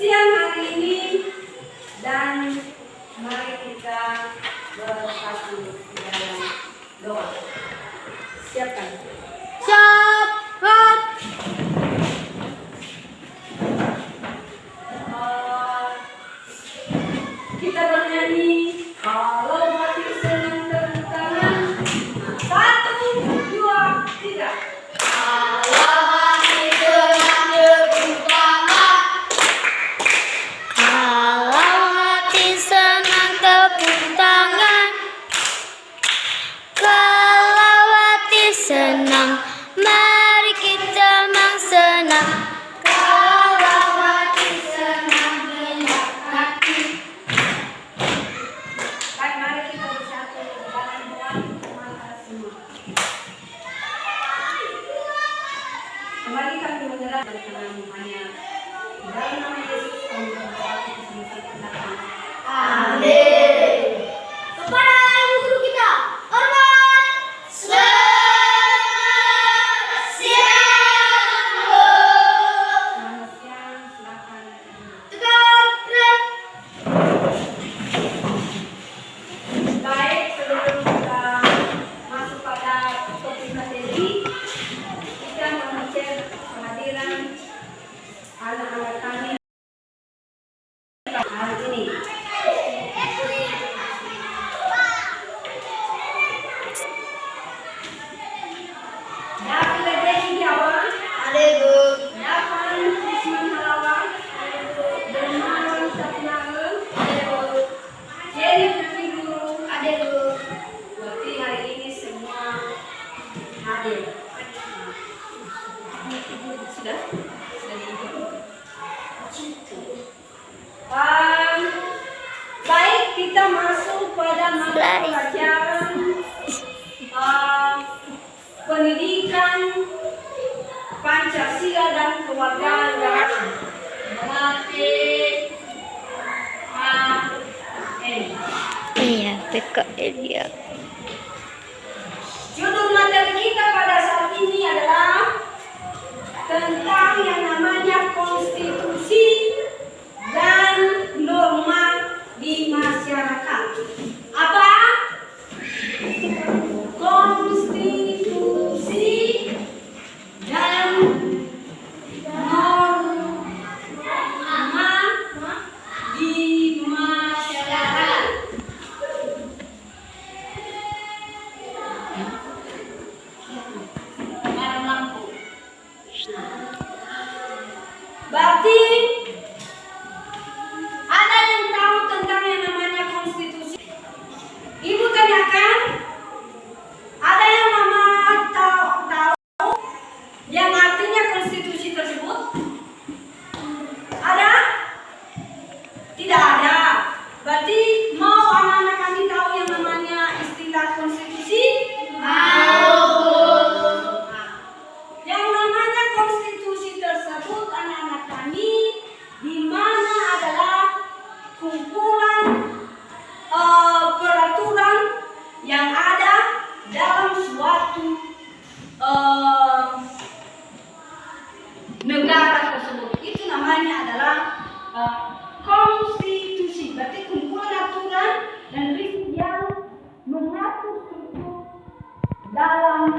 siang hari ini, dan mari kita bersatu di dalam doa. Siapkan. Siap. Kita bernyanyi. Kalau hati senang tepuk tangan. 1, 2, 3. Senang, mari kita senang. Kalau hati senang, rendah hati. Baik, mari kita bersatu dalam doa kita semua. Kembali kami menyerah dan kami hanya dalam nama Yesus kami berdoa kita semua. Amin. Kepada ibu guru kita, hormat. Anak-anak kami hari ini. Dapat lagi jawab. Ada Bu. Dapat Krisman Halawan. Dermawan Sapnael. Ada Bu. Jadi Putri Guru. Ada Bu. Berarti hari ini semua hadir. Sudah? Sudah dihitung. Baik, kita masuk pada mata pelajaran pendidikan Pancasila dan kewarganegaraan. Iya, PKL ya. Judul materi kita pada saat ini adalah tentang yang namanya konstitusi dan norma di masyarakat. Apa? Konstitusi dan norma di masyarakat. Berarti ada yang tahu tentang yang namanya konstitusi? Ibu tanyakan. Ada yang mama tahu yang artinya konstitusi tersebut? Ada? Tidak ada. Berarti mau anak-anak kami tahu yang namanya istilah konstitusi? Yang namanya konstitusi tersebut anak-anak kami di mana adalah kumpulan peraturan yang ada dalam suatu negara tersebut. Itu namanya adalah konstitusi. Berarti kumpulan aturan dan prinsip yang mengatur struktur dalam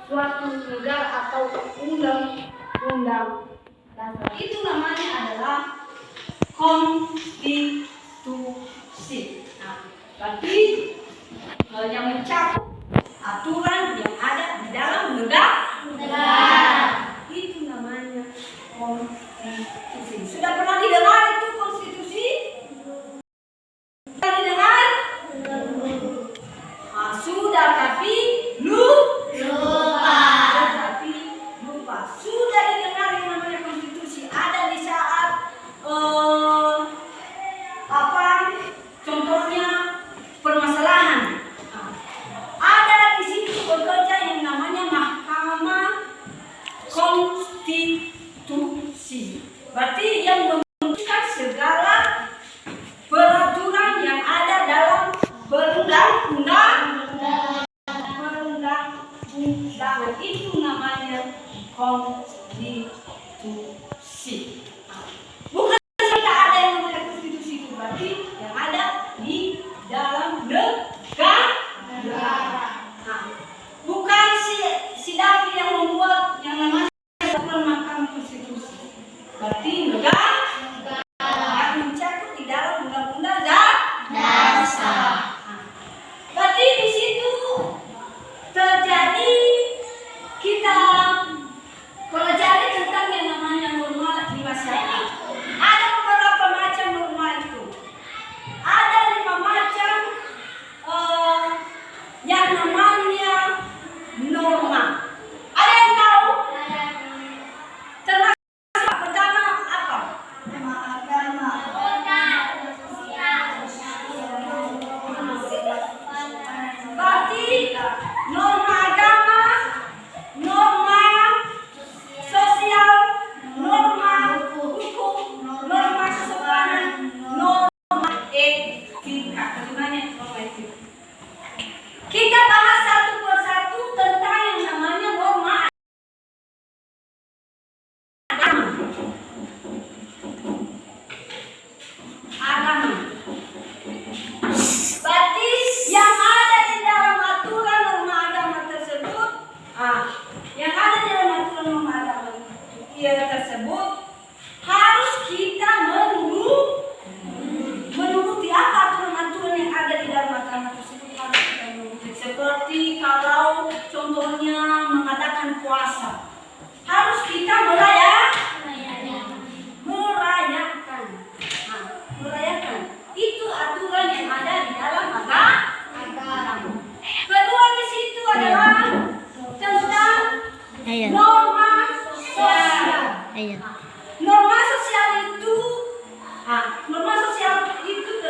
suatu negara atau undang-undang dasar. Itu namanya adalah konstitusi. Nah, berarti yang mencakup aturan yang ada di dalam negara. Itu namanya konstitusi. Sudah pernah didengar itu konstitusi? Sudah didengar? Sudah, tapi lupa. Sudah didengar yang namanya konstitusi. Ada di saat contohnya permasalahan. Ada di situ bekerja yang namanya Mahkamah Konstitusi. Berarti yang memutuskan segala peraturan yang ada dalam perundang-undangan. Itu namanya konstitusi. Bukan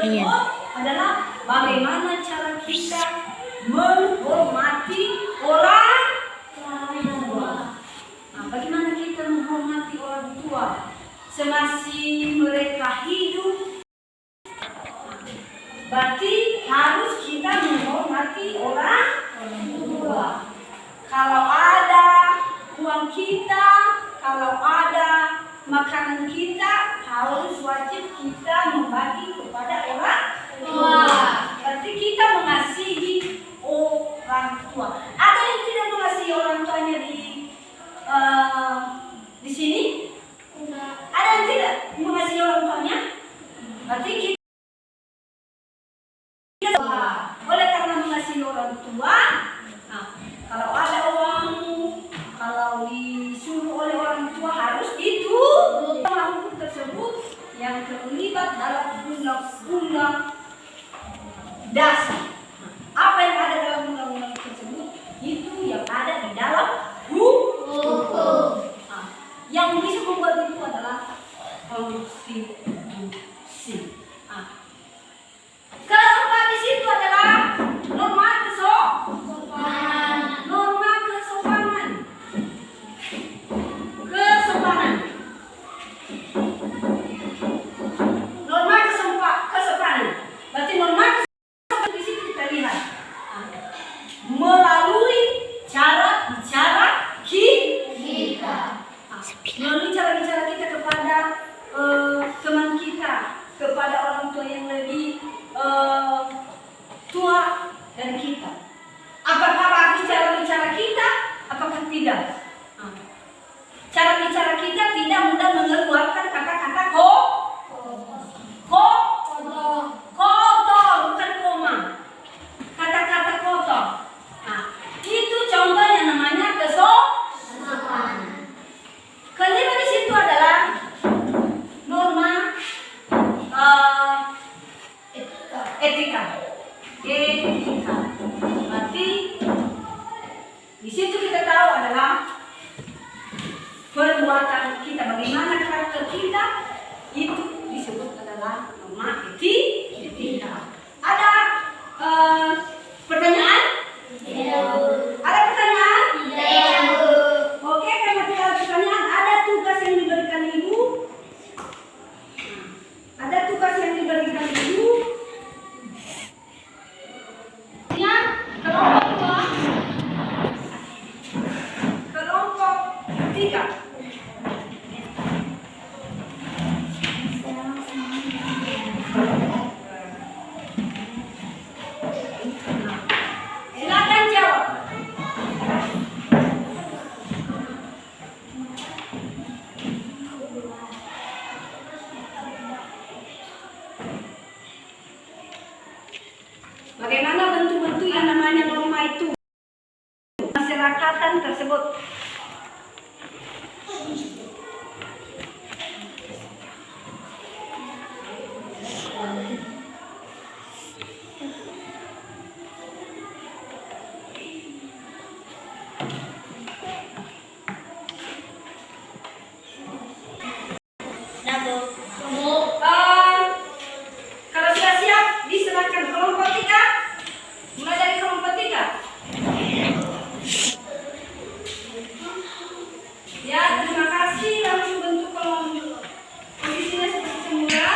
Iya. adalah bagaimana cara kita menghormati orang tua. Nah, bagaimana kita menghormati orang tua semasih mereka hidup? Berarti harus kita menghormati orang tua. Kalau ada uang kita, kalau ada makanan kita, harus wajib kita membagi kepada orang tua. Berarti kita mengasihi orang tua. Ada yang tidak mengasihi orang tuanya di sini? Ada yang tidak mengasihi orang tuanya? Berarti kita oleh karena mengasihi orang tua, nah, kalau ada uangmu, kalau disuruh oleh orang tua harus itu hukum tersebut yang terlibat dalam undang-undang dasar. Apa yang ada dalam undang-undang tersebut itu yang ada di dalam hukum. Nah, yang bisa membuat itu adalah konstitusi. Nah, keempat di situ adalah norma kesopanan. Norma kesopanan. Kesopanan. Norma kesopanan. Berarti norma kesopanan di situ kita lihat melalui cara bicara kita. Melalui cara bicara kita kepada teman kita, kepada orang tua yang lebih tua dari kita. Apakah bagus cara bicara kita? Apakah tidak? Cara bicara kita tidak mudah mengeluarkan kata-kata kotor, bukan koma. Kata-kata kotor. Nah, itu contoh yang namanya kesopanan. Kelima di situ adalah norma etika. Berarti di situ kita tahu adalah perbuatan kita, bagaimana karakter kita, itu disebut adalah norma etika. Ada pertanyaan? Ada pertanyaan? Oke, karena tidak ada pertanyaan, ada tugas yang diberikan ibu. Ada tugas yang diberikan ibu. Kelompok 3. Silakan jawab. Bagaimana bentuk-bentuk yang namanya norma itu? Masyarakatan tersebut. Kalau sudah siap, diserahkan kelompok 3. Mulai dari kelompok 3. Ya, terima kasih. Langsung bentuk kelompok. Posisinya seperti semula.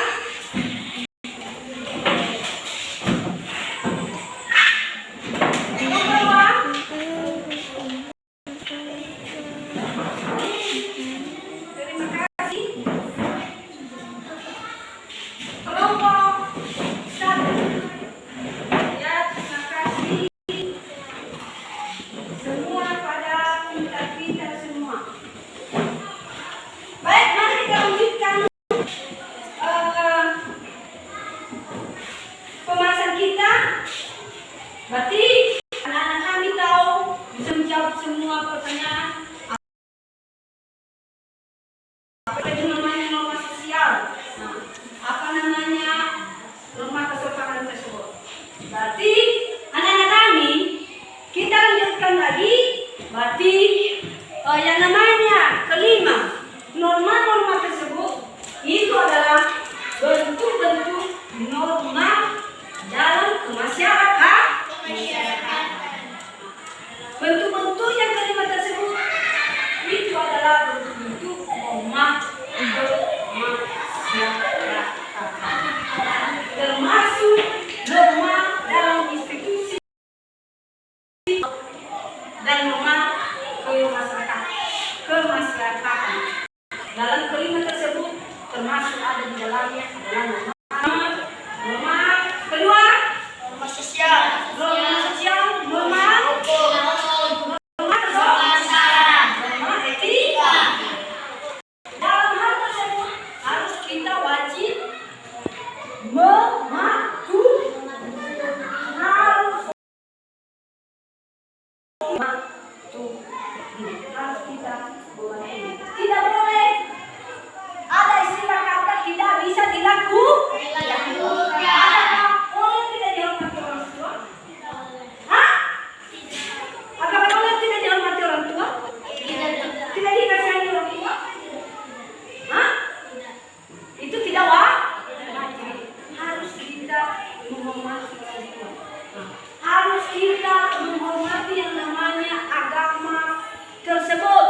Berarti anak-anak kami tahu bisa menjawab semua pertanyaan. Apa itu namanya norma sosial? Nah, apa namanya norma kesopanan tersebut? Berarti anak-anak kami, kita lanjutkan lagi. Berarti yang namanya kelima, norma-norma tersebut itu adalah bentuk-bentuk norma adalah norma kedua, norma sosial, norma etika. Dalam hal tersebut harus kita wajib mematuhi, harus kita mematuhi. Tidak boleh ada istilah kata tidak bisa dilakukan. Boleh tidak dihormati orang tua? Hah? Apakah boleh tidak dihormati orang tua? Tidak dikasihani orang tua? Hah? Itu tidak wajib. Harus kita menghormati orang tua. Harus kita menghormati yang namanya agama tersebut.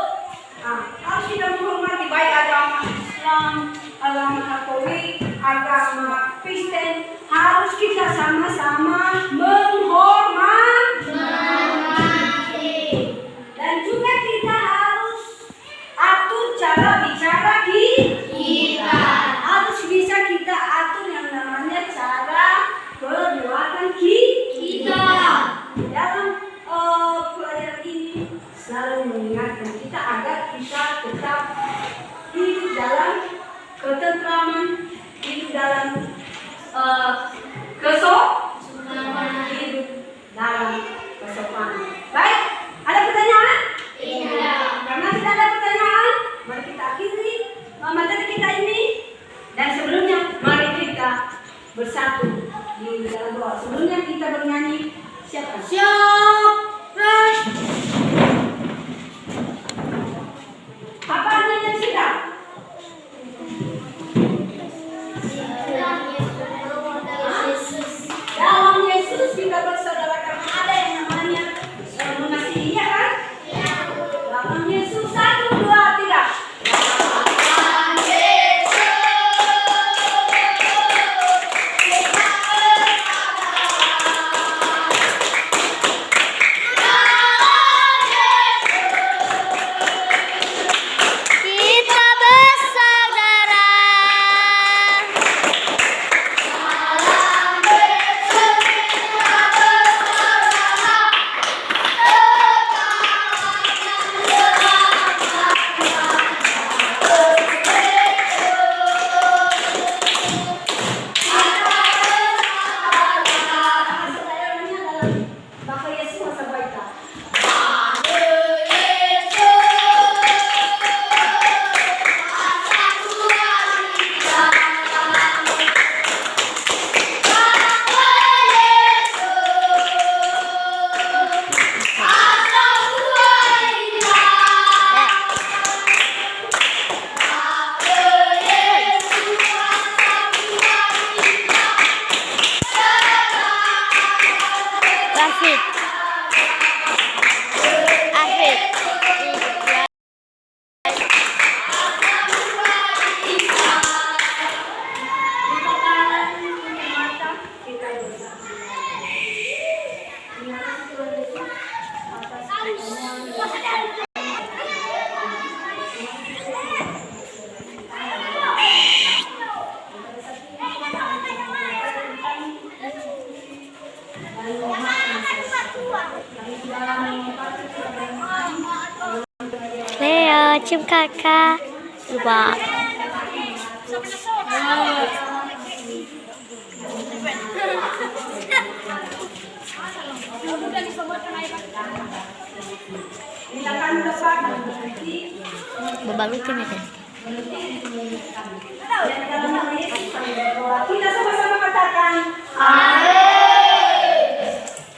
Harus kita menghormati baik agama Islam, agama Katolik, agama Kristen. Harus kita sama-sama menghormati. Dan juga kita harus atur cara bicara kita. Harus bisa kita atur yang namanya cara perbuatan kita. Dalam pelajaran ini selalu mengingatkan kita agar kita tetap hidup dalam ketentraman, hidup dalam hidup dalam kesopanan. Baik, ada pertanyaan? Iya. Karena tidak ada pertanyaan, mari kita akhiri materi kita ini. Dan sebelumnya, mari kita bersatu di dalam doa. Sebelumnya kita bernyanyi. Siap. Apa nyanyi kita? Dalam Yesus kita bersaudara karena ada yang namanya mengasihi, ya kan? Dalam Yesus 1, 2, 3. Leo, cium kakak. Lupa. Babalutin ya kan? Kita sama-sama katakan amin.